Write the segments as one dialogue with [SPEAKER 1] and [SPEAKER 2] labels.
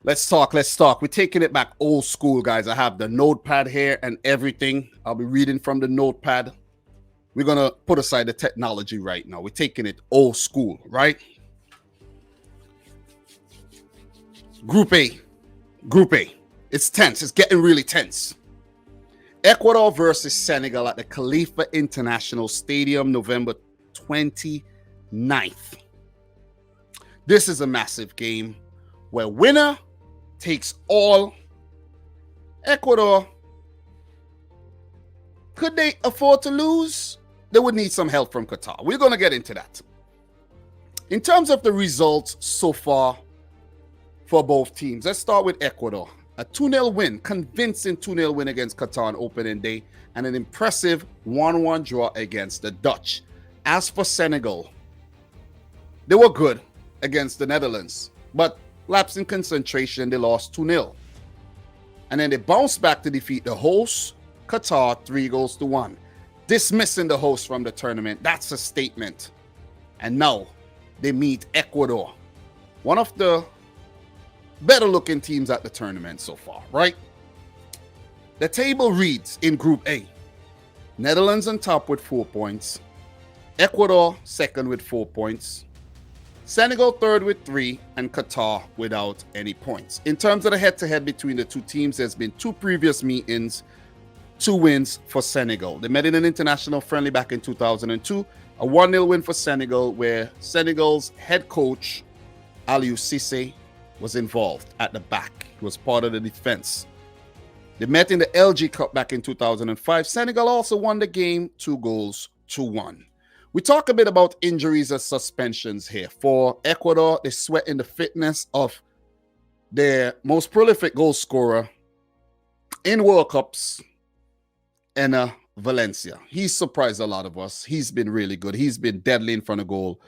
[SPEAKER 1] Let's talk. We're taking it back old school, guys. I have the notepad here and everything. I'll be reading from the notepad. We're going to put aside the technology right now. We're taking it old school, right? Group A. It's tense. It's getting really tense. Ecuador versus Senegal at the Khalifa International Stadium, November 29th. This is a massive game where winner takes all. Ecuador, could they afford to lose? They would need some help from Qatar. We're going to get into that. In terms of the results so far for both teams, let's start with Ecuador. A 2-0 win, convincing 2-0 win against Qatar on opening day, and an impressive 1-1 draw against the Dutch. As for Senegal, they were good against the Netherlands, but lapse in concentration, they lost 2-0. And then they bounced back to defeat the hosts, Qatar, 3-1. Dismissing the host from the tournament, that's a statement. And now they meet Ecuador, one of the better looking teams at the tournament so far, right? The table reads in Group A. Netherlands on top with 4 points. Ecuador second with 4 points. Senegal third with 3, and Qatar without any points. In terms of the head-to-head between the two teams, there's been 2 previous meetings, 2 wins for Senegal. They met in an international friendly back in 2002, a 1-0 win for Senegal, where Senegal's head coach, Aliou Cissé, was involved at the back. He was part of the defense. They met in the LG Cup back in 2005. Senegal also won the game 2-1. We talk a bit about injuries and suspensions here. For Ecuador, they sweat in the fitness of their most prolific goal scorer in World Cups, Enner Valencia. He's surprised a lot of us. He's been really good. He's been deadly in front of goal.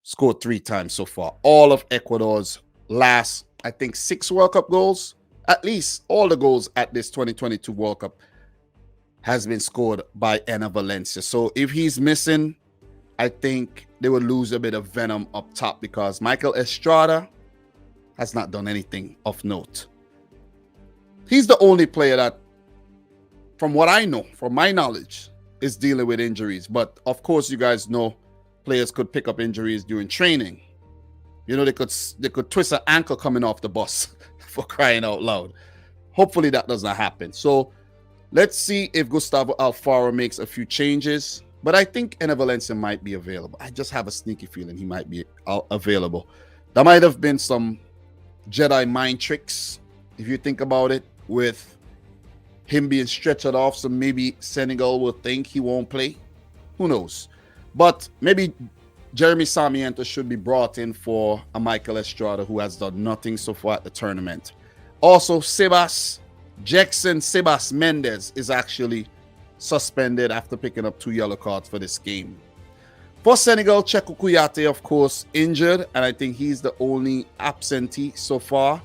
[SPEAKER 1] Scored 3 times so far. All of Ecuador's last, I think, 6 World Cup goals, at least all the goals at this 2022 World Cup has been scored by Enner Valencia. So if he's missing, I think they would lose a bit of venom up top because Michael Estrada has not done anything of note. He's the only player that, from what I know, from my knowledge, is dealing with injuries. But of course, you guys know players could pick up injuries during training. You know, they could twist an ankle coming off the bus, for crying out loud. Hopefully that does not happen. So let's see if Gustavo Alfaro makes a few changes. But I think Enner Valencia might be available. I just have a sneaky feeling he might be available. That might have been some Jedi mind tricks, if you think about it, with him being stretched off. So maybe Senegal will think he won't play. Who knows? But maybe Jeremy Sarmiento should be brought in for a Michael Estrada, who has done nothing so far at the tournament. Also, Jackson Sebas Mendes is actually suspended after picking up 2 yellow cards for this game. For Senegal, Chekou Kouyaté, of course, injured, and I think he's the only absentee so far.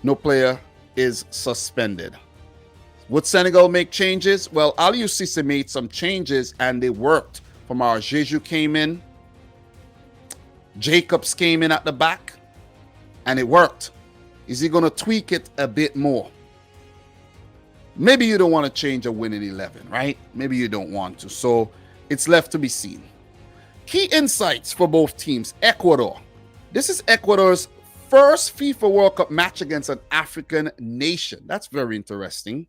[SPEAKER 1] No player is suspended. Would Senegal make changes? Well, Aliou Cissé made some changes, and they worked. Famara Jeju came in. Jacobs came in at the back, and it worked. Is he going to tweak it a bit more? Maybe you don't want to change a winning 11, right? Maybe you don't want to. So it's left to be seen. Key insights for both teams. Ecuador. This is Ecuador's first FIFA World Cup match against an African nation. That's very interesting.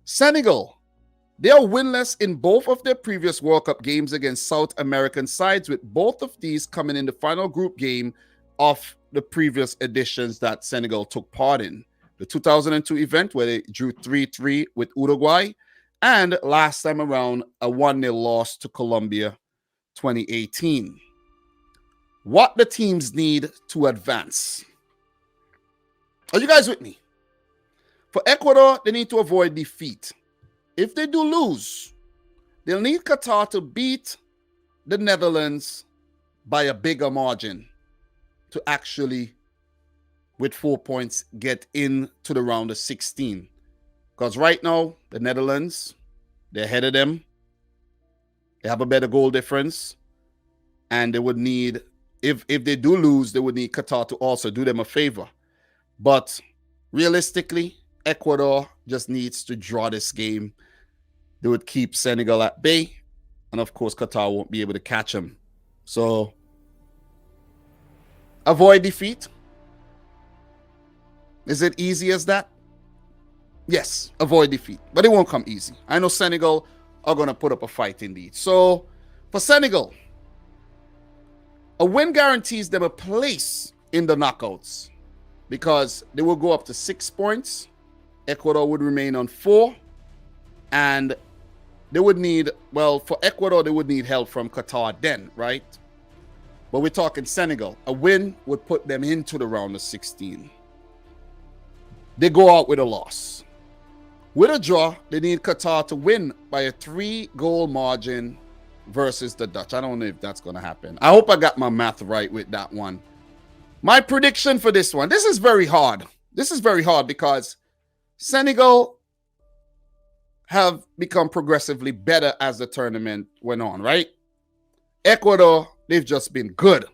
[SPEAKER 1] Senegal. They are winless in both of their previous World Cup games against South American sides, with both of these coming in the final group game of the previous editions that Senegal took part in. The 2002 event where they drew 3-3 with Uruguay, and last time around a 1-0 loss to Colombia 2018. What the teams need to advance. Are you guys with me? For Ecuador, they need to avoid defeat. If they do lose, they'll need Qatar to beat the Netherlands by a bigger margin to actually, with 4 points, get into the round of 16. Because right now, the Netherlands, they're ahead of them. They have a better goal difference. And they would need, if they do lose, they would need Qatar to also do them a favor. But realistically, Ecuador just needs to draw this game. They would keep Senegal at bay. And of course, Qatar won't be able to catch them. So avoid defeat. Is it easy as that? Yes, avoid defeat. But it won't come easy. I know Senegal are going to put up a fight indeed. So for Senegal, a win guarantees them a place in the knockouts because they will go up to 6 points. Ecuador would remain on 4. And they would need, well, for Ecuador, they would need help from Qatar then, right? But we're talking Senegal. A win would put them into the round of 16. They go out with a loss. With a draw, they need Qatar to win by a 3-goal margin versus the Dutch. I don't know if that's going to happen. I hope I got my math right with that one. My prediction for this one, this is very hard. This is very hard because Senegal have become progressively better as the tournament went on, right? Ecuador, they've just been good.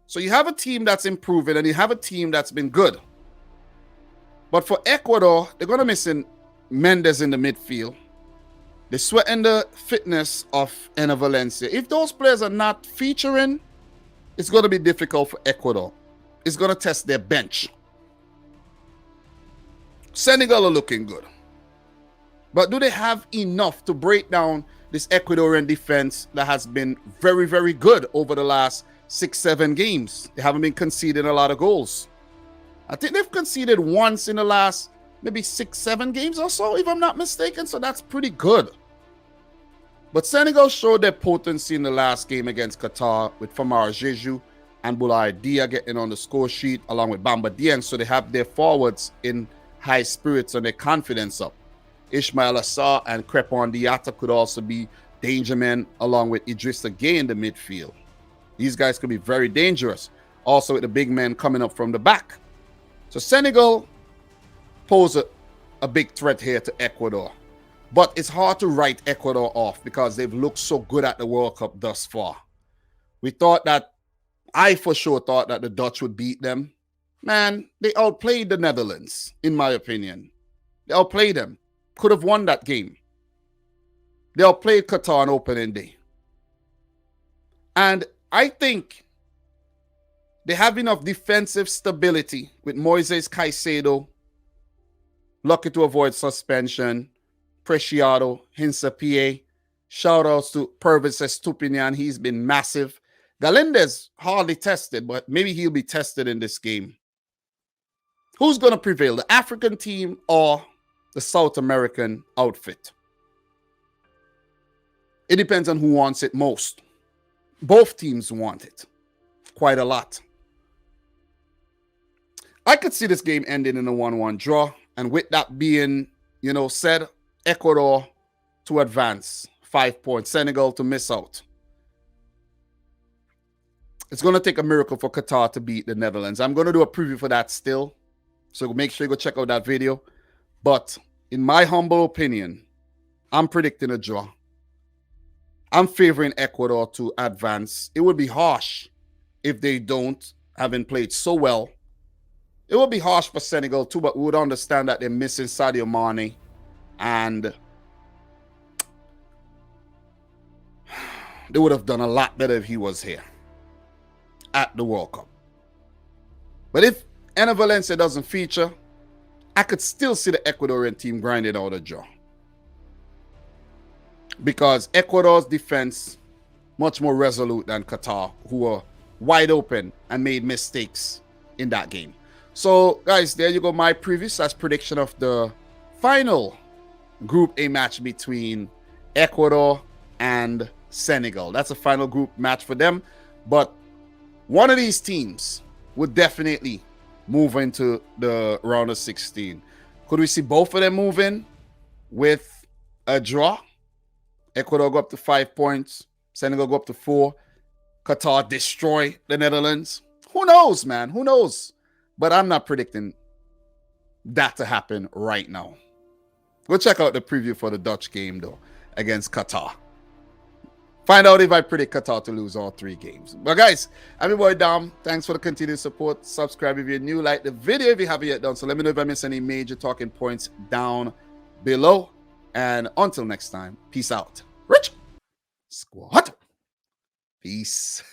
[SPEAKER 1] So you have a team that's improving and you have a team that's been good. But for Ecuador, they're going to miss Mendes in the midfield. They're sweating the fitness of Enner Valencia. If those players are not featuring, it's going to be difficult for Ecuador. It's going to test their bench. Senegal are looking good. But do they have enough to break down this Ecuadorian defense that has been very, very good over the last 6-7 games? They haven't been conceding a lot of goals. I think they've conceded once in the last maybe 6-7 games or so, if I'm not mistaken. So that's pretty good. But Senegal showed their potency in the last game against Qatar with Famara Jeju and Boulaye Dia getting on the score sheet along with Bamba Dieng. So they have their forwards in high spirits and their confidence up. Ismail Assar and Crepon Diatta could also be danger men along with Idrissa Gueye in the midfield. These guys could be very dangerous. Also with the big men coming up from the back. So Senegal pose a big threat here to Ecuador. But it's hard to write Ecuador off because they've looked so good at the World Cup thus far. I for sure thought that the Dutch would beat them. Man, they outplayed the Netherlands, in my opinion. They outplayed them. Could have won that game. They outplayed Qatar on opening day. And I think they have enough defensive stability with Moises Caicedo, lucky to avoid suspension, Preciado, Hinsa Pie. Shout-outs to Pervis Estupinian. He's been massive. Galindez hardly tested, but maybe he'll be tested in this game. Who's going to prevail, the African team or the South American outfit? It depends on who wants it most. Both teams want it quite a lot. I could see this game ending in a 1-1 draw. And with that being, said, Ecuador to advance 5 points, Senegal to miss out. It's going to take a miracle for Qatar to beat the Netherlands. I'm going to do a preview for that still. So make sure you go check out that video. But in my humble opinion, I'm predicting a draw. I'm favoring Ecuador to advance. It would be harsh if they don't, having played so well. It would be harsh for Senegal too, but we would understand that they're missing Sadio Mane. And they would have done a lot better if he was here at the World Cup. But if Enner Valencia doesn't feature, I could still see the Ecuadorian team grinding out a draw. Because Ecuador's defense, much more resolute than Qatar, who were wide open and made mistakes in that game. So, guys, there you go. My preview / prediction of the final Group A match between Ecuador and Senegal. That's a final group match for them. But one of these teams would definitely move into the round of 16. Could we see both of them move in with a draw? Ecuador go up to 5 points. Senegal go up to 4. Qatar destroy the Netherlands. Who knows, man? Who knows? But I'm not predicting that to happen right now. Go check out the preview for the Dutch game, though, against Qatar. Find out if I predict Qatar to lose all 3 games. But guys, I'm your boy Dom. Thanks for the continued support. Subscribe if you're new. Like the video if you haven't yet done so. Let me know if I missed any major talking points down below. And until next time, peace out. Rich Squad. Peace.